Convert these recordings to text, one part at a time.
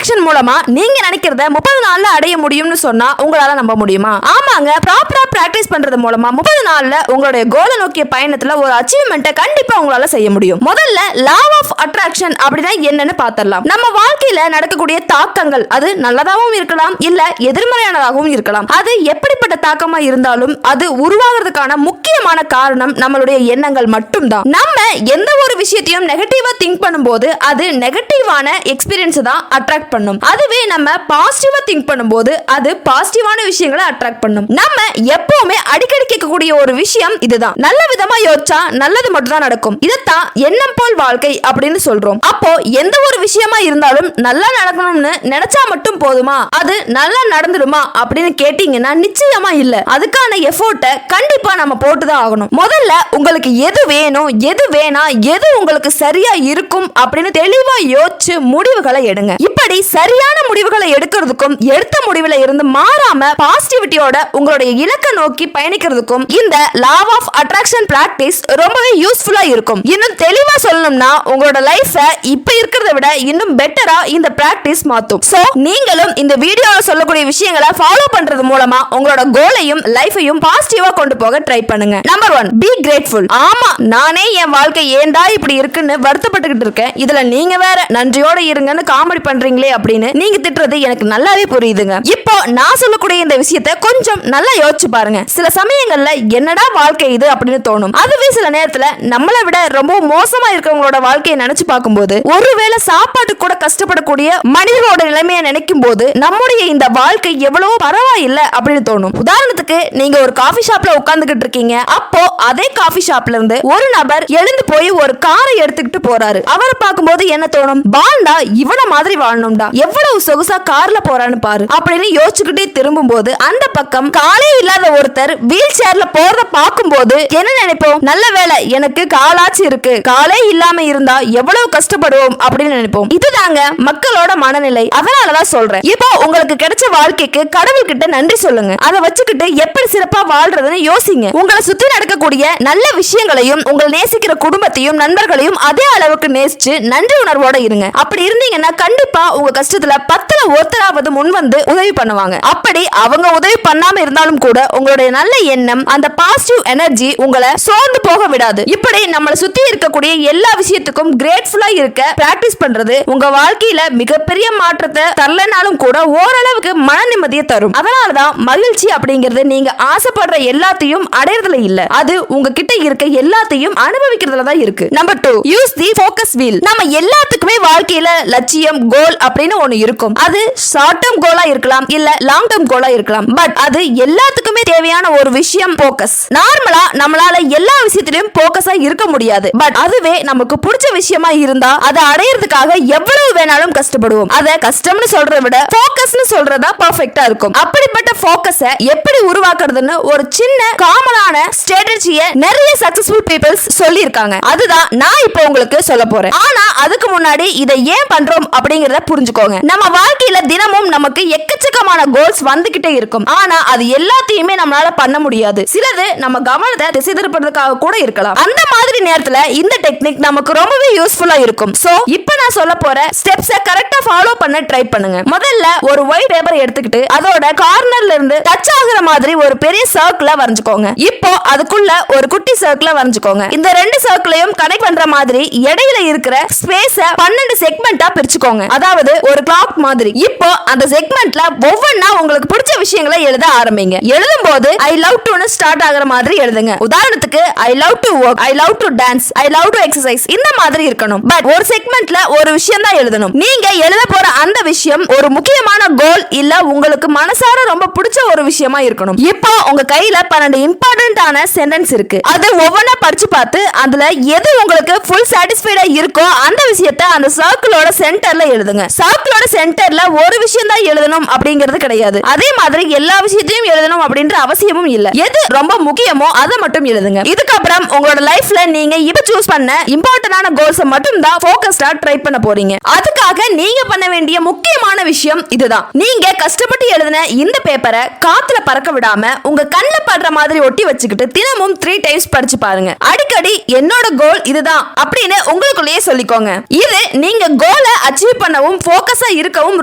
Attraction மூலமா நீங்க நினைக்கிறத 30 நாள்ல அடைய முடியும்னு சொன்னா உங்களால நம்ப முடியுமா? ஆமாங்க, ப்ராப்பரா பிராக்டிஸ் பண்றது மூலமா 30 நாள்ல உங்களுடைய கோலை நோக்கிய பயணத்துல ஒரு அச்சீவ்மெண்ட்டை கண்டிப்பா உங்களால செய்ய முடியும். முதல்ல லா ஆஃப் அட்ராக்ஷன் அப்படின்னா என்னன்னு பார்த்தரலாம். நம்ம வாழ்க்கையில நடக்கக்கூடிய தாக்கங்கள் அது நல்லதாகவும் இருக்கலாம், இல்ல எதிர்மறையானதாகவும் இருக்கலாம். அது எப்படிப்பட்ட தாக்கமா இருந்தாலும் அது உருவாகிறதுக்கான முக்கியமான காரணம் நம்மளுடைய எண்ணங்கள் மட்டும்தான். நம்ம எந்த ஒரு விஷயத்தையும் நெகட்டிவா திங்க் பண்ணும்போது அது நெகட்டிவான எக்ஸ்பீரியன்ஸ் தான் அட்ராக்ட் பண்ணும். அதுவே நம்ம பாசிட்டிவா திங்க் பண்ணும்போது அது பாசிட்டிவான விஷயங்களை அட்ராக்ட் பண்ணும். நம்ம எப்பவுமே அடிக்கடி கேட்கக்கூடிய ஒரு விஷயம் இதுதான். நல்ல விதமா யோசிச்சா நல்லது மட்டும் தான் நடக்கும். இதத்தான் எண்ணம் போல் வாழ்க்கை அப்படின்னு சொல்றோம். அப்போ எந்த ஒரு விஷயமா இருந்தாலும் நல்லா நடக்கணும்னு நினைச்சா மட்டும் போதுமா? அது நல்லா நடந்துடுமா அப்படின்னு கேட்டீங்கன்னா நிச்சயமா இல்ல. அதுக்கான எஃபோர்ட்டை கண்டிப்பா நம்ம போட்டுதான் ஆகணும். முதல்ல உங்களுக்கு எது வேணும், எது வேணாம், எது உங்களுக்கு சரியா இருக்கும் அப்படின்னு தெளிவா யோசிச்சு முடிவுகளை எடுங்க. இப்படி சரியான முடிவுகளை எடுக்கிறதுக்கும் எடுத்த முடிவுல இருந்து மாறாம பாசிட்டிவிட்டியோட உங்களுடைய இலக்கை நோக்கி பயணிக்கிறதுக்கும் இந்த லா ஆஃப் அட்ராக்ஷன் பிராக்டிஸ் ரொம்பவே யூஸ்ஃபுல்லா இருக்கும். இன்னும் தெளிவா சொல்லணும்னா உங்களோட லைஃபை இப்ப இருக்கிறத விட இன்னும் பெட்டரா இந்த பிராக்டிஸ் மாத்தும். சோ நீங்களும் இந்த வீடியோல சொல்லக்கூடிய விஷயங்களை ஃபாலோ பண்றது மூலமா உங்களோட கோலையும் லைஃபையும் பாசிட்டிவா கொண்டு போக ட்ரை பண்ணுங்க. Number 1, be grateful. ஆமா, நானே என் வாழ்க்கை ஏண்டா இப்படி இருக்குன்னு வருத்தப்பட்டுக்கிட்டு இருக்கேன். இதுல நீங்க வேற நன்றியோட இருங்கன்னு காமெடி பண்றீங்களே அப்படின்னு நீங்க திட்டுறது எனக்கு நல்லாவே புரியுதுங்க. இப்போ நான் சொல்லக்கூடிய இந்த விஷயத்தை கொஞ்சம் நல்லா யோசிச்சு பாருங்க. சில சமயங்கள்ல என்னடா வாழ்க்கை இது அப்படின்னு தோணும். அதுவே சில நேரத்துல நம்மளை விட ரொம்ப மோசமா இருக்கவங்களோட வாழ்க்கையை நினைச்சு பார்க்கும்போது, ஒருவேளை சாப்பாட்டுக்கு கூட கஷ்டப்படக்கூடிய மனிதர்களோட நிலைமையை நினைக்கும் போது நம்முடைய இந்த வாழ்க்கை எவ்வளவோ பரவாயில்ல அப்படின்னு தோணும். உதாரணத்துக்கு நீங்க ஒரு காஃபி ஷாப்ல உட்கார்ந்துகிட்டு இருக்கீங்க. அப்போ அதே காஃபி ஷாப்ல இருந்து ஒரு நபர் எழுந்து போய் ஒரு காரை எடுத்துக்கிட்டு போறாரு. அவரை பார்க்கும்போது என்ன தோணும்? பாண்டா இவன மாதிரி வாழணும்டா, எவ்வளவு சொகுசா கார்ல போறான்னு பாரு அப்படின்னு யோசிச்சுக்கிட்டே திரும்பும் போது அந்த பக்கம் காலே இல்லாத ஒருத்தர் வீல் சேர்ல போறத பார்க்கும்போது என்ன நினைப்போம்? நல்ல வேளை எனக்கு காலாச்சு இருக்கு, காலே இல்லாம இருந்தா எவ்வளவு கஷ்டப்படுவோம் அப்படின்னு நினைப்போம். இதுதாங்க மக்களோட மனநிலை. அதனாலதான் சொல்றேன், இப்போ உங்களுக்கு கிடைச்ச வாழ்க்கைக்கு கடவுள் கிட்ட நன்றி சொல்லுங்க. அதை வச்சுக்கிட்டு எப்படி சிறப்பா வாழ்றதுன்னு யோசிங்க. உங்களை சுத்தி நடக்கக்கூடிய நல்ல விஷயங்களையும் உங்களை நேசிக்கிற குடும்பத்தையும் நண்பர்களையும் அதே அளவுக்கு நேசிச்சு நன்றி உணர்வோட இருங்க. அப்படி இருந்தீங்கன்னா கண்டிப்பா உங்க கஷ்டத்துல 10ல ஒருத்தராவது முன் வந்து உதவி பண்ணுவாங்க. அப்படி அவங்க உதவி பண்ணாம இருந்தாலும் கூட உங்களுடைய நல்ல எண்ணம், அந்த பாசிட்டிவ் எனர்ஜி உங்களை சோர்ந்து போக விடாது. இப்படி நம்மளை சுத்தி இருக்கக்கூடிய எல்லா விஷயத்துக்கும் கிரேட்ஃபுல்லா இருக்க பிராக்டிஸ் பண்றது உங்க வாழ்க்கையில மிகப்பெரிய மாற்றத்தை தரலனாலும் கூட ஓரளவுக்கு மன நிம்மதியை தரும். அதனாலதான் மகிழ்ச்சி அப்படிங்கிறது நீங்க ஆசைப்படுற எல்லாத்தையும் அடையறதுல இல்ல, அது உங்ககிட்ட இருக்க எல்லாத்தையும் அனுபவிக்கிறதுல தான் இருக்கு. Number 2, use the focus wheel. நம்ம எல்லாத்துக்குமே வாழ்க்கையில லட்சியம், கோல் அப்படின்னு ஒண்ணு இருக்கும். அது ஷார்ட் டேர்ம் கோலா இருக்கலாம், இல்ல லாங் டேர்ம் கோலா இருக்கலாம். பட் அது எல்லாத்துக்குமே தேவையான ஒரு விஷயம் ஃபோக்கஸ். நார்மலா நம்மளால எல்லா விஷயத்திலும் ஃபோக்கஸா இருக்க முடியாது. பட் அதுவே நமக்கு பிடிச்ச விஷயமா இருந்தா அதை அடையிறதுக்காக எவ்வளவு வேணாலும் கஷ்டப்படுவோம். அதை கஷ்டம்னு சொல்றதை விட ஃபோக்கஸ்னு சொல்றதா பெர்ஃபெக்ட்டா இருக்கும். அப்படிப்பட்ட ஃபோக்கஸை எப்படி உருவாக்குறதுன்னு ஒரு சின்ன காமனான ஸ்ட்ராட்டஜியை நிறைய சக்சஸ்ஃபுல் பீப்பிள்ஸ் சொல்லி இருக்காங்க. அதுதான் நான் இப்போ உங்களுக்கு சொல்ல போறேன். ஆனா அதுக்கு முன்னாடி இதை ஏன் பண்றோம் அப்படிங்கறத புரிஞ்சுக்கோங்க. நம்ம வாழ்க்கையில தினமும் நமக்கு எக்கச்சக்கமான கோல்ஸ் வந்துகிட்டே இருக்கும். ஆனா அது எல்லாத்தையுமே நம்மளால பண்ண முடியாது. சிலது நம்ம கவனத்தை திசை திருப்பறதுக்காக கூட இருக்கலாம். அந்த மாதிரி நேரத்துல இந்த டெக்னிக் நமக்கு ரொம்பவே யூஸ்ஃபுல்லா இருக்கும். சோ இப்போ நான் சொல்ல போற ஸ்டெப்ஸை கரெக்டா ஃபாலோ பண்ண ட்ரை பண்ணுங்க. முதல்ல ஒரு ஒயிட் பேப்பர் எடுத்துக்கிட்டு அதோட கார்னர்ல இருந்து டச் ஆகுற மாதிரி ஒரு பெரிய சர்க்கிள வரைஞ்சுக்கோங்க. இப்போ அதுக்குள்ள ஒரு குட்டி சர்க்கிள வரைஞ்சுக்கோங்க. இந்த ரெண்டு சர்க்கிளையும் கனெக்ட் பண்ற மாதிரி இடையில இருக்கிற ஸ்பேஸ 12 செக்மெண்டா பிரிச்சுக்கோங்க. அதாவது ஒரு கிளாக் மாதிரி. இப்போ அந்த செக்மெண்ட்ல ஒவ்வொன்னா உங்களுக்கு பிடிச்ச விஷயங்களை எழுத ஆரம்பிங்க. எழுதும் போது ஐ லவ் டு ஸ்டார்ட் ஆகுற மாதிரி எழுதுங்க. உதாரணத்துக்கு I love to work, I love to dance, I love to exercise இந்த மாதிரி இருக்கணும். பட் ஒரு செக்மெண்ட்ல ஒரு விஷயம் தான் எழுதணும். நீங்க எழுத போற அந்த விஷயம் ஒரு முக்கியமான கோல் இல்ல உங்களுக்கு மனசார ரொம்ப பிடிச்ச ஒரு விஷயமா இருக்கணும். இப்போ உங்க கையில 12 இம்பார்ட்டன்டான சென்டென்ஸ் இருக்கு. அது ஒவ்வொன்னா படிச்சு பார்த்து அதுல எது உங்களுக்கு ஃபுல் சாட்டிஸ்ஃபைடா இருக்கோ அந்த விஷயத்தை அந்த சர்க்கிளோட சென்டர்ல எழுதுங்க. சர்க்கிளோட சென்டர்ல ஒரு விஷயம் தான் எழுதணும் அப்படிங்கிறது கிடையாது. அதே மாதிரி எல்லா விஷயத்தையும் எழுதணும் அப்படின்ற அவசியமும் இல்ல. எது ரொம்ப முக்கியமோ அதை மட்டும் எழுதுங்க. இதுக்கப்புறம் உங்களோட லைஃப்ல நீங்க இப்ப சூஸ் பண்ண இம்பார்ட்டன்டான கோல்ஸ் மட்டும் தான் ஃபோக்கஸ்டா ட்ரை பண்ண போறீங்க. அதுக்காக நீங்க பண்ண வேண்டிய முக்கியமான விஷயம் இதுதான். நீங்க கஷ்டப்பட்டு எழுதின இந்த பேப்பரை காத்துல பறக்க விடாம உங்க கண்ணுல படுற மாதிரி ஒட்டி வச்சுக்கிட்டு தினமும் 3 டைம்ஸ் படிச்சு பாருங்க. அடிக்கடி என்னோட கோல் இதுதான் அப்படின்னு உங்களுக்குள்ளேயே சொல்லிக்கோங்க. இது நீங்க கோலை அச்சீவ் பண்ணவும் ஃபோக்கஸா இருக்கவும்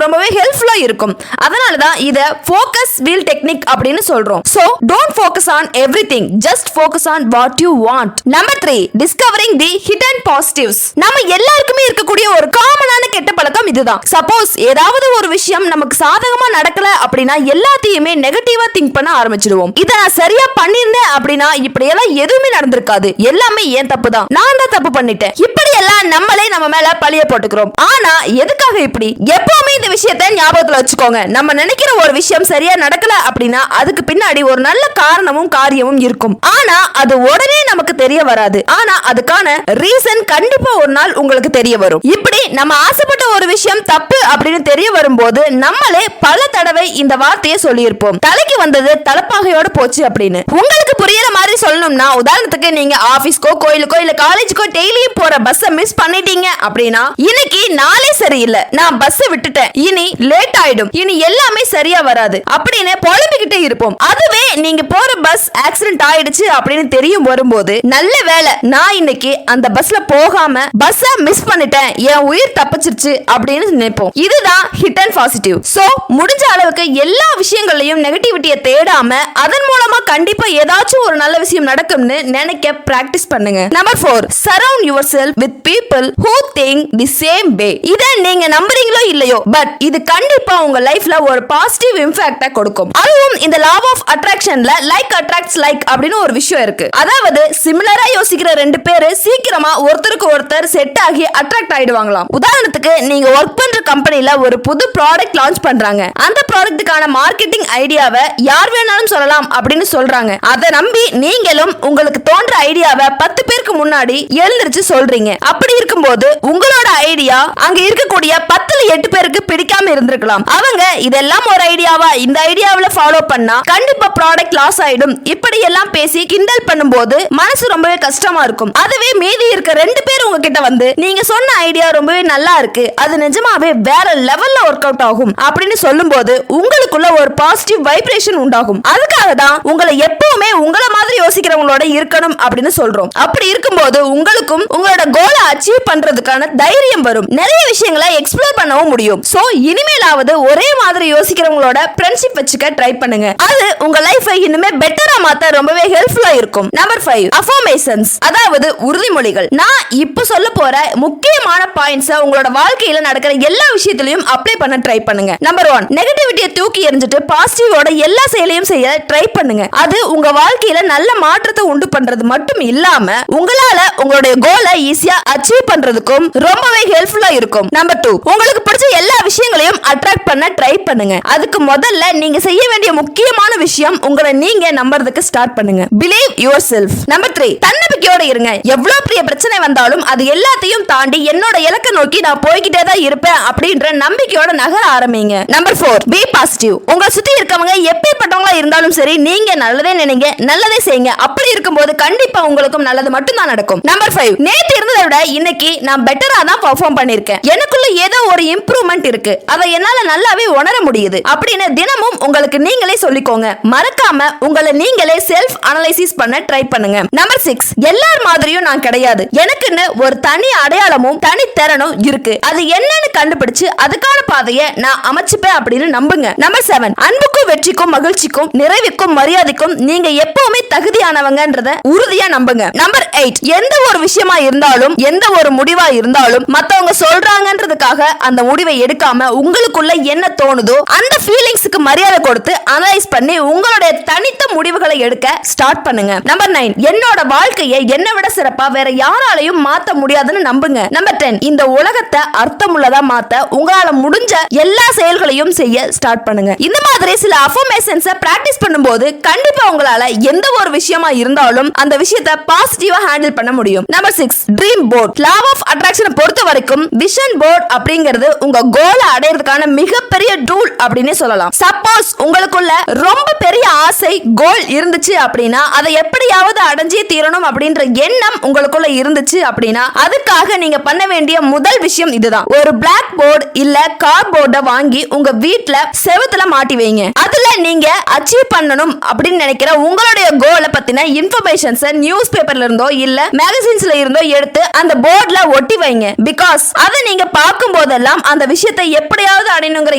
ரொம்பவே ஹெல்ப்ஃபுல்லா இருக்கும். அதனால தான் இத ஃபோக்கஸ் வீல் டெக்னிக் அப்படின்னு சொல்றோம். So don't focus on everything, just focus on what you want. Number 3, discovering the hidden positives. நம்ம எல்லாருக்குமே இருக்கக்கூடிய ஒரு காமனான கெட்ட பழக்கம் இதுதான். சப்போஸ் ஏதாவது ஒரு விஷயம் நமக்கு சாதகமா நடக்கல அப்படின்னா எல்லாத்தையுமே நெகட்டிவா திங்க் பண்ண ஆரம்பிச்சிடுவோம். இத நான் சரியா பண்ணிருந்தேன் அப்படின்னா இப்படி எல்லாம் எதுவுமே நடந்திருக்காது, எல்லாமே ஏன் தப்பு தான், நான் தான் தப்பு பண்ணிட்டேன், இப்படி எல்லாம் நம்மளே நம்ம மேல பழிய போட்டுக்கிறோம். ஆனா எதுக்காக இப்படி? எப்பவுமே இந்த விஷயத்தை ஞாபகத்துல வச்சுக்கோங்க. நம்ம நினைக்கிற ஒரு விஷயம் சரியா நடக்கல அப்படின்னா அதுக்கு பின்னாடி ஒரு நல்ல காரணமும் காரியமும் இருக்கும். ஆனா அது உடனே நமக்கு தெரிய வராது. ஆனா அதுக்கான ரீசன் கண்டிப்பா ஒரு நாள் உங்களுக்கு தெரிய வரும். இப்படி நம்ம ஆசைப்பட்ட ஒரு விஷயம் தப்பு அப்படின்னு தெரிய வரும்போது நம்மளே பல தடவை இந்த வார்த்தையை சொல்லியிருப்போம், தலைக்கு வந்தது தலப்பாகையோட போச்சு அப்படின்னு. உங்களுக்கு புரியற மாதிரி சொல்லணும்னா, உதாரணத்துக்கு நீங்க ஆபீஸ்க்கோ கோயிலுக்கோ இல்ல காலேஜுக்கோ டெய்லியும் போற பஸ்ஸை மிஸ் பண்ணிட்டீங்க அப்படின்னா, இன்னைக்கு நாளே சரியில்லை, நான் பஸ் விட்டுட்டேன், இனி லேட் ஆயிடும், இனி எல்லாமே சரியா வராது அப்படின்னு புலம்பிக்கிட்டே இருப்போம். அதுவே நீங்க போற பஸ் ஆக்சிடென்ட் ஆயிடுச்சு அப்படின்னு தெரியும் வரும்போது, நல்ல வேலை நான் இன்னைக்கு அந்த பஸ்ல போகாம பஸ்ஸை மிஸ் பண்ணிட்டேன், என் உயிர் தப்பிச்சிருச்சு அப்படின்னு நினைப்போம். இதுதான் ஹிட் அண்ட் பாசிட்டிவ். சோ முடிஞ்ச அளவுக்கு எல்லா விஷயங்களையும் நெகட்டிவிட்டியை தேடாம அதன் மூலமா கண்டிப்பா ஏதாச்சும் ஒரு நல்ல விஷயம் நடக்கும்னு நினைக்க பிராக்டிஸ் பண்ணுங்க. Number 4, surround yourself with people who think the same way. இத நீங்க நம்புறீங்களோ இல்லையோ, பட் இது கண்டிப்பா உங்க லைஃப்ல ஒரு பாசிட்டிவ் இம்பாக்ட கொடுக்கும். அதுவும் இந்த லா ஆஃப் அட்ராக்ஷன்ல லைக் அட்ராக்ட்ஸ் லைக் அப்படின்னு ஒரு விஷயம் இருக்கு. அதாவது சிமிலரா யோசிக்கிற 2 பேரு சீக்கிரமா ஒருத்தருக்கு ஒருத்தர் செட் ஆகி அட்ராக்ட் ஆயிடுவாங்களாம். உதாரணத்துக்கு நீங்க ஒர்க் பண்ற கம்பெனில ஒரு புது ப்ராடக்ட் லான்ச் பண்றாங்க. அந்த ப்ராடக்ட்டுக்கான மார்க்கெட்டிங் ஐடியாவை யார் வேணாலும் சொல்லலாம் அப்படின்னு சொல்றாங்க. அதை நம்பி நீங்களும் உங்களுக்கு தோன்ற ஐடியாவை 10 பேருக்கு முன்னாடி எழுந்திருச்சு சொல்றீங்க. அப்படி இருக்கும்போது உங்களோட ஐடியா அங்க இருக்கக்கூடிய 10ல 8 பேருக்கு பிடிக்காம இருந்திருக்கலாம். அவங்க இதெல்லாம் ஒரு ஐடியாவா, இந்த ஐடியாவுல ஃபாலோ பண்ணா கண்டிப்பா ப்ராடக்ட் லாஸ் ஆயிடும், இப்படி எல்லாம் பேசி கிண்டல் பண்ணும்போது மனசு ரொம்பவே கஷ்டமா இருக்கும். அதுவே மீதி இருக்க 2 பேர் உங்ககிட்ட வந்து நீங்க சொன்ன ஐடியா ரொம்பவே நல்லா இருக்கு, அது நிஜமாவே வேற லெவல்ல ஒர்க் அவுட் ஆகும் அப்படின்னு சொல்லும்போது உங்களுக்குள்ள ஒரு பாசிட்டிவ் வைப்ரேஷன் உண்டாகும். அதுக்காக தான் உங்களை எப்பவுமே உங்கள மாதிரி யோசிக்கிறவங்களோட இருக்கணும் அப்படின்னு சொல்றோம். அப்படி இருக்கும்போது உங்களுக்கும் உங்களோட கோலை அச்சீவ் பண்றதுக்கான தைரியம் வரும், நிறைய விஷயங்களை எக்ஸ்ப்ளோர் பண்ணவும் முடியும். சோ இனிமேலாவது ஒரே மாதிரி யோசிக்கிறவங்களோட ஃப்ரெண்ட்ஷிப் வச்சுக்க ட்ரை பண்ணுங்க. அது உங்க லைஃபை இன்னுமே பெட்டரா மாத்த ரொம்பவே ஹெல்ப்ஃபுல்லா இருக்கும். நம்பர் 5, அஃபர்மேஷன்ஸ், அதாவது உறுதிமொழிகள். நான் இப்ப சொல்ல போற முக்கியமான பாயிண்ட்ஸ் உங்களோட வாழ்க்கையில நடக்கிற எல்லா விஷயத்திலையும் அப்ளை பண்ண ட்ரை பண்ணுங்க. நம்பர் 1, நெகட்டிவிட்டியை தூக்கி எறிஞ்சிட்டு பாசிட்டிவோட எல்லா செயலையும் செய்ய ட்ரை பண்ணுங்க. அது உங்க வாழ்க்கையில நல்ல மாற்றத்தை உண்டு பண்றது மட்டும் இல்லாம உங்களால உங்களுடைய கோலை ஈஸியா அச்சீவ் பண்றதுக்கும் ரொம்பவே ஹெல்ப்ஃபுல்லா இருக்கும். நம்பர் 2, உங்களுக்கு பிடிச்ச எல்லா விஷயங்களையும் அட்ராக்ட் பண்ண ட்ரை பண்ணுங்க. அதுக்கு முதல்ல நீங்க செய்ய வேண்டிய முக்கியமான விஷயம் உங்களை நீங்க நம்புறதுக்கு ஸ்டார்ட் பண்ணுங்க. Believe your self. நம்பர் 3, தன்னம்பிக்கையோட இருங்க. எவ்வளவு பெரிய பிரச்சனை வந்தாலும் அது எல்லாத்தையும் தாண்டி என்னோட இலக்கை நோக்கி நான் போய்கிட்டே தான் இருப்பேன் அப்படின்ற நம்பிக்கையோட நகர ஆரம்பிங்க. Number 4, be positive. உங்களை சுத்தி இருக்கவங்க எப்பேற்பட்டவங்களா இருந்தாலும் சரி, நீங்க நல்லதே நினைங்க, நல்லதே செய்யுங்க. அப்படி இருக்கும்போது கண்டிப்பா உங்களுக்கும் நல்லது மட்டும் தான் நடக்கும். நம்பர் 5, நேத்து இருந்ததை விட இன்னைக்கு நான் பெட்டரா தான் பெர்ஃபார்ம் பண்ணிருக்கேன், எனக்குள்ள ஏதோ ஒரு இம்ப்ரூவ்மெண்ட் இருக்கு, அதை என்னால நல்லாவே உணர முடியுது அப்படின்னு தினமும் உங்களுக்கு நீங்களே சொல்லிக்கோங்க. மறக்காம உங்களை நீங்களே செல்ஃப் அனலைசிஸ் பண்ண ட்ரை பண்ணுங்க. நம்பர் 6, எல்லார் மாதிரியும் நான் கிடையாது, எனக்குன்னு ஒரு தனி அடையாளமும் தனித்திறனும் இருக்கு, அது என்னன்னு கண்டுபிடிச்சு அதுக்கான பாதையை நான் அமைச்சுப்பேன் அப்படின்னு நம்புங்க. நம்பர் 7, அன்புக்கும் வெற்றிக்கும் மகிழ்ச்சிக்கும் நிறைவுக்கும் மரியாதைக்கும் நீங்க எப்பவுமே தகுதியானவங்கன்றத உறுதியா நம்புங்க. நம்பர் 8, எந்த ஒரு விஷயமா இருந்தாலும் எந்த ஒரு முடிவா இருந்தாலும் மத்தவங்க சொல்றாங்கன்றதுக்காக அந்த முடிவை எடுக்காம உங்களுக்குள்ள என்ன தோணுதோ அந்த ஃபீலிங்ஸ்க்கு மரியாதை கொடுத்து அனலைஸ் பண்ணி உங்களுடைய தனித்த முடிவுகளை எடுக்க ஸ்டார்ட் பண்ணுங்க. நம்பர் 9, என்னோட வாழ்க்கையை என்னை விட சிறப்பா வேற யாராலையும் மாத்த முடியாதுன்னு நம்புங்க. நம்பர் 10, இந்த உலகத்தை அர்த்தமுள்ளதா மாத்த உங்களால முடிஞ்ச எல்லா செயல்களையும் செய்ய ஸ்டார்ட் பண்ணுங்க. இந்த மாதிரி சில அஃபர்மேஷன்ஸ் பிராக்டிஸ் பண்ணும்போது கண்டிப்பா உங்களால எந்த ஒரு விஷயமா இருந்தாலும் அந்த விஷயத்தை பாசிட்டிவா ஹேண்டில் பண்ண முடியும். Number 6, dream board. Law of அட்ராக்ஷனை பொறுத்த வரைக்கும் விஷன் போர்ட் அப்படிங்கிறது உங்க கோலை அடையிறதுக்கான மிகப்பெரிய டூல் அப்படின்னு சொல்லலாம். சப்போஸ் உங்களுக்குள்ள ரொம்ப பெரிய ஆசை கோல் இருந்துச்சு அப்படின்னா அதை எப்படியாவது அடைஞ்சே தீரணும் அப்படின்ற எண்ணம் உங்களுக்குள்ள இருந்துச்சு அப்படின்னா அதுக்காக நீங்க பண்ண வேண்டிய முதல் விஷயம் இதுதான். ஒரு பிளாக் போர்டு இல்ல சார்ட் போர்டை வாங்கி உங்க வீட்ல செவுத்துல மாட்டி வைங்க. அதுல நீங்க அச்சீவ் பண்ணணும் அப்படின்னு நினைக்கிற உங்களுடைய கோலை பத்தின இன்ஃபர்மேஷன்ஸ் நியூஸ் பேப்பர்ல இருந்தோ இல்ல மேகசின்ஸ்ல இருந்தோ எடுத்து அந்த போர்ட்ல ஒட்டி வைங்க. பிகாஸ் அதை நீங்க பார்க்கும் போதெல்லாம் அந்த விஷயத்தை எப்படியாவது அடையணுங்கிற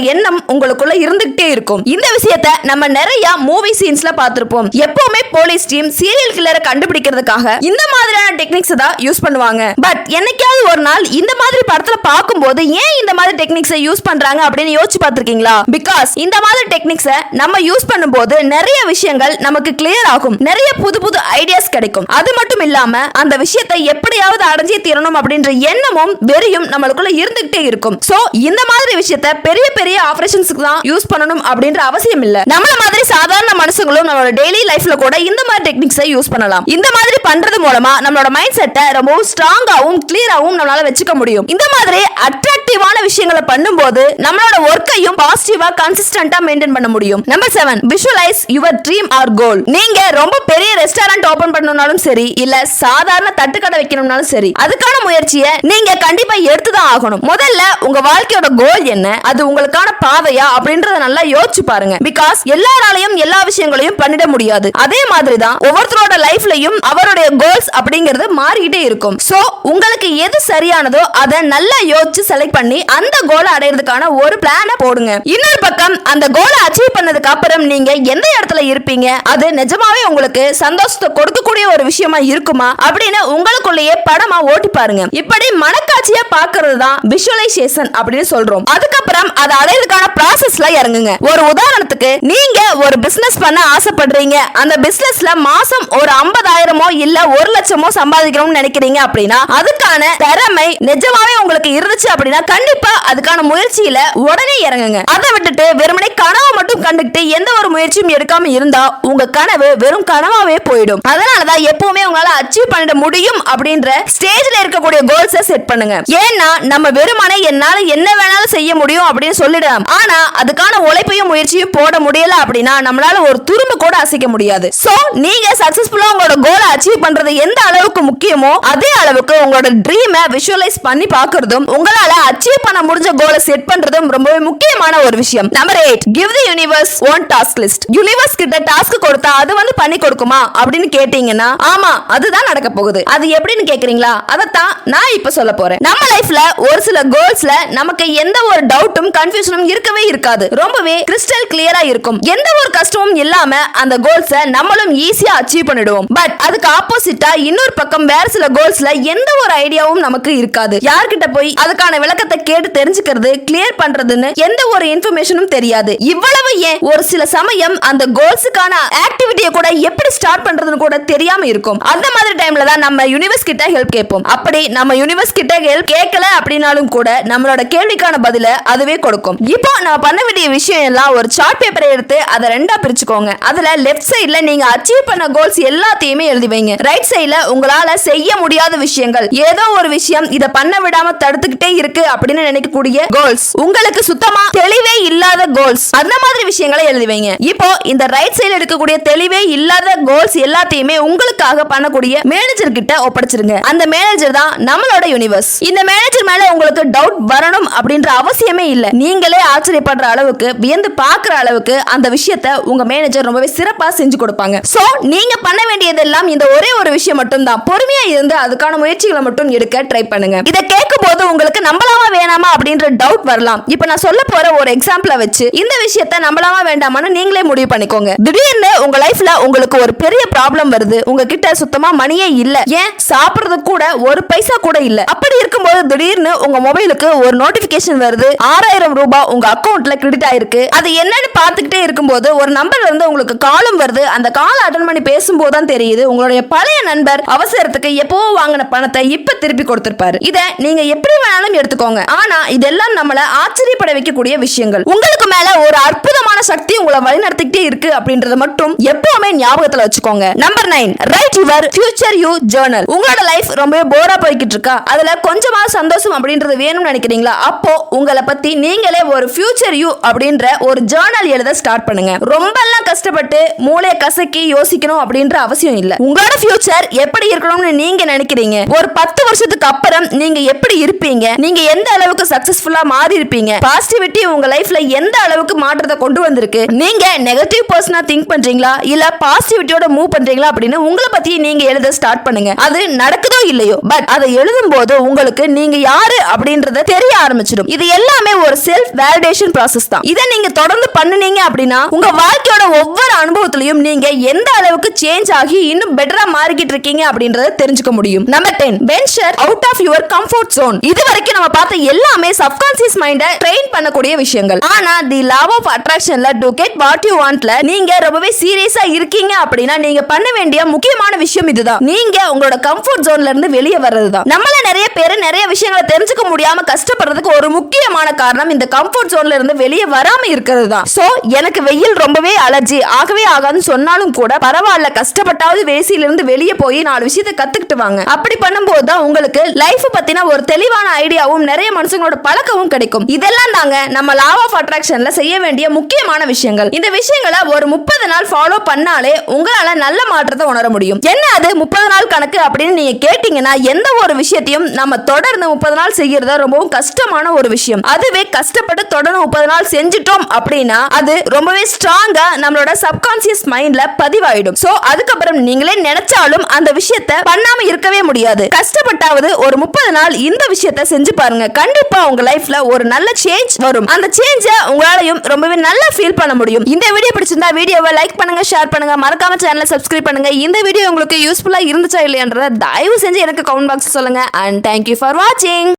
எண்ணம் உங்களுக்குள்ள இருந்துகிட்டே இருக்கும். இந்த விஷயத்தை நம்ம நிறைய மூவி சீன்ஸ்ல பார்த்திருப்போம். எப்பவுமே போலீஸ் டீம் சீரியல் கில்லரை கண்டுபிடிக்கிறதுக்காக இந்த மாதிரியான டெக்னிக்ஸ் தான் யூஸ் பண்ணுவாங்க. பட் என்னைக்காவது ஒரு நாள் இந்த மாதிரி படத்துல பார்க்கும்போது ஏன் இந்த மாதிரி டெக்னிக்ஸை யூஸ் பண்றாங்க அப்படின்னு யோசிச்சு பார்த்திருக்கீங்களா? பிகாஸ் இந்த மாதிரி டெக்னிக்ஸை நம்ம யூஸ் பண்ணும்போது நிறைய விஷயங்கள் நமக்கு கிளியர் ஆகும், நிறைய புது புது ஐடியாஸ் கிடைக்கும். அது மட்டும் இல்லாம அந்த விஷயத்தை எப்படியாவது அடைஞ்சே தீரணும் அப்படின்ற எண்ணமும் வெறியும் நம்மளுக்குள்ள இருந்துகிட்டே இருக்கும். சோ இந்த மாதிரி விஷயத்தை பெரிய பெரிய ஆபரேஷன்ஸ்க்கு தான் யூஸ் பண்ணணும் அப்படின்ற அவசியம் இல்ல. நம்மள மாதிரி சாதாரண மனுஷங்களும் நம்மளோட டெய்லி லைஃப்ல கூட இந்த மாதிரி டெக்னிக்ஸை யூஸ் பண்ணலாம். இந்த மாதிரி பண்றது மூலமா நம்மளோட மைண்ட் செட்டை ரொம்ப ஸ்ட்ராங்காவும் கிளியராவும் நம்மளால வச்சுக்க முடியும். இந்த மாதிரி அட்ராக்டிவான விஷயங்களை பண்ணும்போது நம்மளோட ஒர்க்கையும் பாசிட்டிவா கன்சிஸ்டன்ட்டா மெயின்டைன் பண்ண முடியும். Number 7, visualise your dream or goal. நீங்க ரொம்ப பெரிய ரெஸ்டாரண்ட் ஓபன் பண்ணனும்னாலும் சரி இல்ல சாதாரண தட்டுக்கடை வைக்கணும்னாலும் சரி அதுக்கான முயற்சியை நீங்க கண்டிப்பா எடுத்துதான் ஆகணும். முதல்ல உங்க வாழ்க்கையோட கோல் என்ன, அது உங்களுக்கான பாதையா அப்படின்றத நல்லா யோசிச்சு பாருங்க. பிகாஸ் எல்லாராலையும் எல்லா விஷயங்களையும் பண்ணிட முடியாது. அதே மாதிரி தான் ஒவ்வொருத்தரோட லைஃப்லயும் அவருடைய கோல்ஸ் அப்படிங்கிறது மாறிக்கிட்டே இருக்கும். சோ உங்களுக்கு எது சரியானதோ அதை நல்லா யோசிச்சு செலக்ட் பண்ணி அந்த கோலை அடையிறதுக்கான ஒரு பிளானை போடுங்க. இன்னொரு பக்கம் அந்த கோலை அச்சீவ் பண்ணதுக்கு அப்புறம் நீங்க எந்த இடத்துல இருப்பீங்க, அது நிஜமாவே உங்களுக்கு சந்தோஷத்தை கொடுக்கக்கூடிய ஒரு விஷயமா இருக்குமா அப்படின்னு உங்களுக்குள்ளேயே படமா ஓட்டி பாருங்க. இப்படி மனக்காட்சியா பாக்குறது தான் விஷுவலைசேஷன் அப்படின்னு சொல்றோம். அதுக்கப்புறம் அதை அடையிறதுக்கான ப்ராசஸ்ல இறங்குங்க. ஒரு உதாரணத்துக்கு நீங்க ஒரு பிசினஸ் பண்ண ஆசைப்படுறீங்க. அந்த பிசினஸ்ல மாசம் ஒரு 50,000 இல்ல 1,00,000 சம்பாதிக்கணும்னு நினைக்கிறீங்க அப்படின்னா அதுக்கான திறமை நிஜமாவே உங்களுக்கு இருந்துச்சு அப்படின்னா கண்டிப்பா அதுக்கான முயற்சியில உடனே இறங்குங்க. அதை விட்டுட்டு வெறுமனே கனவு மட்டும் கண்டுகிட்டு எந்த ஒரு முயற்சியும் எடுக்காம இருந்தா உங்க கனவு வெறும் கனவாவே போயிடும். அதனாலதான் எப்பவுமே உங்களால அச்சீவ் பண்ணிட முடியும் அப்படின்ற ஸ்டேஜ்ல இருக்கக்கூடிய கோல்ஸை செட் பண்ணுங்க. ஏன்னா நம்ம வெறுமனே என்னால என்ன வேணாலும் செய்ய முடியும் அப்படின்னு சொல்லிடலாம். ஆனா அதுக்கான உழைப்பையும் முயற்சியும் போட முடியல அப்படின்னா நம்மளால ஒரு துரும்பு கூட அசைக்க முடியாது. சோ நீங்க சக்சஸ்ஃபுல்லா உங்களோட கோலை அச்சீவ் பண்றது எந்த அளவுக்கு முக்கியமோ அதே அளவுக்கு உங்களோட ட்ரீமை விஷுவலைஸ் பண்ணி பார்க்கிறதும் உங்களால அச்சீவ் பண்ண முடிஞ்ச கோலை செட் பண்றதும் ரொம்பவே முக்கியமான ஒரு விஷயம். Number 8, give the universe one task list. Universe கிட்ட டாஸ்க் கொடுத்தா அது வந்து பண்ணி கொடுக்குமா அப்படின்னு கேட்டீங்கன்னா ஆமா, அதுதான் நடக்க போகுது. அது எப்படின்னு கேக்குறீங்களா? அதத்தான் நான் இப்ப சொல்ல போறேன். நம்ம லைஃப்ல ஒரு சில கோல்ஸ்ல நமக்கு எந்த ஒரு டவுட்டும் கன்ஃபியூஷனும் இருக்கவே இருக்காது. ரொம்பவே கிறிஸ்டல் கிளியரா இருக்கும். எந்த ஒரு கஷ்டமும் இல்லாம அந்த கோல்ஸை நம்மளும் ஈஸியா அச்சீவ் பண்ணிடுவோம். பட் அதுக்கு ஆப்போசிட்டா இன்னொரு பக்கம் வேற சில கோல்ஸ்ல எந்த ஒரு ஐடியாவும் நமக்கு இருக்காது. யார்கிட்ட போய் அதுக்கான விளக்கத்தை கேட்டு தெரிஞ்சுக்கிறது, கிளியர் பண்றதுன்னு எந்த ஒரு இன்ஃபர்மேஷனும் தெரியாது. இவ்வளவு ஏன் ஒரு சில சமயம் அந்த கோல்ஸுக்கான ஆக்டிவிட்டியை கூட எப்படி ஸ்டார்ட் பண்றதுன்னு கூட தெரியாம இருக்கும். அந்த மாதிரி டைம்ல தான் நம்ம யூனிவர்ஸ் கிட்ட ஹெல்ப் கேட்போம். அப்படி நம்ம யூனிவர்ஸ் கிட்ட ஹெல்ப் கேட்கல அப்படினாலும் கூட நம்மளோட கேள்விக்கான பதில அதுவே கொடுக்கும். இப்போ நம்ம பண்ண வேண்டிய விஷயம் எல்லாம் ஒரு சார்ட் பேப்பரை எடுத்து அதை ரெண்டா பிரிச்சுக்கோங்க. அதுல லெஃப்ட் சைடுல நீங்க அச்சீவ் பண்ண கோல்ஸ் எல்லாத்தையுமே எழுதி வைங்க. ரைட் சைடுல உங்களால செய்ய முடியாத விஷயங்கள், ஏதோ ஒரு விஷயம் இத பண்ண விடாம தடுத்துக்கிட்டே இருக்கு அப்படின்னு நினைக்கக்கூடிய கோல்ஸ், உங்களுக்கு சுத்தமா தெளிவே இல்லாத கோல்ஸ், அந்த மாதிரி விஷயங்களை எழுதி வைங்க. இப்போ இந்த ரைட் சைடுல இருக்கக்கூடிய தெளிவே இல்லாத கோல்ஸ் எல்லாத்தையுமே உங்களுக்காக பண்ணக்கூடிய மேனேஜர் கிட்ட ஒப்படைச்சிருங்க. அந்த மேனேஜர் தான் நம்மளோட யூனிவர்ஸ். இந்த மேனேஜர் மேல உங்களுக்கு டவுட் வரணும் அப்படின்ற அவசியமே இல்ல. நீங்களே ஆச்சரியப்படுற அளவுக்கு, வியந்து பார்க்குற அளவுக்கு அந்த விஷயத்தை உங்க மேனேஜர் ரொம்பவே சிறப்பா செஞ்சு கொடுப்பாங்க. சோ நீங்க பண்ண வேண்டியதெல்லாம் இந்த ஒரே ஒரு விஷயம் மட்டும் தான். பொறுமையா இருந்து அதுக்கான முயற்சிகளை மட்டும் எடுக்க ட்ரை பண்ணுங்க. இதை கேட்கும் போது உங்களுக்கு நம்பலாமா வேணாமா அப்படின்ற டவுட் வரலாம். இப்போ நான் சொல்ல போற ஒரு எக்ஸாம்பிளை வச்சு இந்த விஷயத்தை நம்பலாமா வேண்டாமான்னு நீங்களே முடிவு பண்ணிக்கோங்க. திடீர்னு உங்க லைஃப்ல உங்களுக்கு ஒரு பெரிய ப்ராப்ளம் வருது. உங்ககிட்ட சுத்தமா மணியே இல்ல, ஏன் சாப்பிடுறது கூட ஒரு பைசா கூட இல்ல. அப்படி இருக்கும்போது திடீர்னு உங்க மொபைலுக்கு ஒரு நோட்டிபிகேஷன் வருது, 6,000 ரூபாய் உங்க அக்கவுண்ட்ல கிரெடிட் ஆயிருக்கு. அது என்னன்னு பார்த்துக்கிட்டே இருக்கும்போது ஒரு நம்பர்ல இருந்து உங்களுக்கு காலும் வருது. அந்த கால் அட்டன் பண்ணி பேசும்போது தான் தெரியுது உங்களுடைய பழைய நண்பர் அவசரத்துக்கு எப்போ வாங்கின பணத்தை இப்ப திருப்பி கொடுத்திருப்பாரு. இத நீங்க எப்படி வேணாலும் எடுத்துக்கோங்க. ஆனா இதெல்லாம் நம்மள ஆச்சரியப்பட வைக்கக்கூடிய விஷயங்கள். உங்களுக்கு மேல ஒரு அற்புதமான சக்தி உங்களை வழிநடத்திக்கிட்டே இருக்கு அப்படின்றத மட்டும் எப்பவுமே ஞாபகத்துல வச்சுக்கோங்க. Number 9, right your future you journal. உங்களோட லைஃப் ரொம்ப போரா போய்கிட்டு இருக்கா, அதுல கொஞ்சமா சந்தோஷம் அப்படின்றது வேணும்னு நினைக்கிறீங்களா? அப்போ உங்களை பத்தி நீங்களே ஒரு ஃபியூச்சர் யூ அப்படின்ற ஒரு ஜர்னல் எழுத ஸ்டார்ட் பண்ணுங்க. ரொம்ப எல்லாம் கஷ்டப்பட்டு மூளையை கசக்கி யோசிக்கணும் அப்படின்ற அவசியம் இல்ல. உங்களோட ஃபியூச்சர் எப்படி இருக்கணும்னு நீங்க நினைக்கிறீங்க, ஒரு 10 வருஷத்துக்கு அப்புறம் நீங்க எப்படி இருப்பீங்க, நீங்க எந்த அளவுக்கு சக்சஸ்ஃபுல்லா மாறி இருப்பீங்க, பாசிட்டிவிட்டி உங்க லைஃப்ல எந்த அளவுக்கு மாற்றத்தை கொண்டு வந்திருக்கு, நீங்க நெகட்டிவ் பர்சனா திங்க் பண்றீங்களா இல்ல பாசிட்டிவிட்டியோட மூவ் பண்றீங்களா அப்படின்னு உங்களை பத்தி நீங்க எழுத ஸ்டார்ட் பண்ணுங்க. அது நடக்குதோ இல்லையோ, பட் அதை எழுதும் போது உங்களுக்கு நீங்க யாரு அப்படின்றத தெரிய ஆரம்பிச்சிடும். இது எல்லாமே ஒரு செல்ஃப் வேலிடேஷன் ப்ராசஸ் தான். இதை நீங்க தொடர்ந்து பண்ணுனீங்க அப்படின்னா உங்க வாழ்க்கையோட ஒவ்வொரு அனுபவத்திலையும் நீங்க எந்த அளவுக்கு சேஞ்ச் ஆகி இன்னும் பெட்டரா மாறிக்கிட்டு இருக்கீங்க அப்படின்றத தெரிஞ்சுக்க முடியும். Number 10, venture out of your comfort zone. இது வரைக்கும் நம்ம பார்த்த எல்லாமே சப்கான்ஷியஸ் மைண்ட ட்ரெயின் பண்ணக்கூடிய விஷயங்கள். ஆனா தி லா ஆஃப் அட்ராக்ஷன்ல டு கெட் வாட் யூ வாண்ட்ல நீங்க ரொம்பவே சீரியஸா இருக்கீங்க அப்படின்னா நீங்க பண்ண வேண்டிய முக்கியமான விஷயம் இதுதான். நீங்க உங்களோட கம்ஃபர்ட் ஜோன்ல இருந்து வெளியே வர்றதுதான். நம்மள நிறைய பேர் நிறைய விஷயங்களை தெரிஞ்சுக்க முடியாம கஷ்டப்படுறதுக்கு ஒரு முக்கியமான காரணம் இந்த கம்ஃபர்ட் ஜோன்ல இருந்து வெளியே வராம இருக்கிறது தான். சோ எனக்கு வெயில் ரொம்பவே அலர்ஜி ஆகவே ஆகாதுன்னு சொன்னாலும் கூட பரவாயில்ல, கஷ்டப்பட்டாவது வேசியில இருந்து வெளியே போய் 4 விஷயத்தை கத்துக்கிட்டு வாங்க. அப்படி பண்ணும்போது தான் உங்களுக்கு லைஃப் பத்தின ஒரு தெளிவான ஐடியாவும் நிறைய மனுஷங்களோட பழக்கமும் கிடைக்கும். இதெல்லாம் தாங்க நம்ம லா ஆஃப் அட்ராக்ஷன்ல செய்ய வேண்டிய முக்கியமான விஷயங்கள். இந்த விஷயங்களை ஒரு 30 நாள் ஃபாலோ பண்ணாலே உங்களால நல்ல மாற்றத்தை உணர முடியும். என்ன அது 30 நாள் கணக்கு அப்படின்னு நீங்க கேட்டீங்கன்னா, எந்த ஒரு விஷயத்தையும் நம்ம தொடர்ந்து 30 நாள் செய்யறது ரொம்பவும் கஷ்டமான ஒரு விஷயம். அதுவே கஷ்டப்பட்டு தொடர்ந்து 30 நாள் செஞ்சிட்டோம் அப்படின்னா அது ரொம்பவே ஸ்ட்ராங்கா நம்மளோட சப்கான்ஷியஸ் மைண்ட்ல பதிவாயிடும். சோ அதுக்கப்புறம் நீங்களே நினைச்சாலும் அந்த விஷயத்தை பண்ணாம இருக்கவே முடியாது. கஷ்டப்பட்டாவது ஒரு 30 நாள் இந்த விஷயத்தை செஞ்சு பாருங்க. கண்டிப்பா உங்க லைஃப்ல ஒரு நல்ல சேஞ்ச் வரும். அந்த சேஞ்ச உங்களாலையும் ரொம்பவே நல்லா ஃபீல் பண்ண முடியும். இந்த வீடியோ பிடிச்சிருந்தா வீடியோவை லைக் பண்ணுங்க, ஷேர் பண்ணுங்க, மறக்காம சேனலை சப்ஸ்கிரைப் பண்ணுங்க. இந்த வீடியோ உங்களுக்கு யூஸ்ஃபுல்லா இருந்துச்சா இல்லையான்றத தயவு செஞ்சு எனக்கு கமெண்ட் பாக்ஸ் சொல்லுங்க. அண்ட் தேங்க்யூ ஃபார் வாட்சிங்.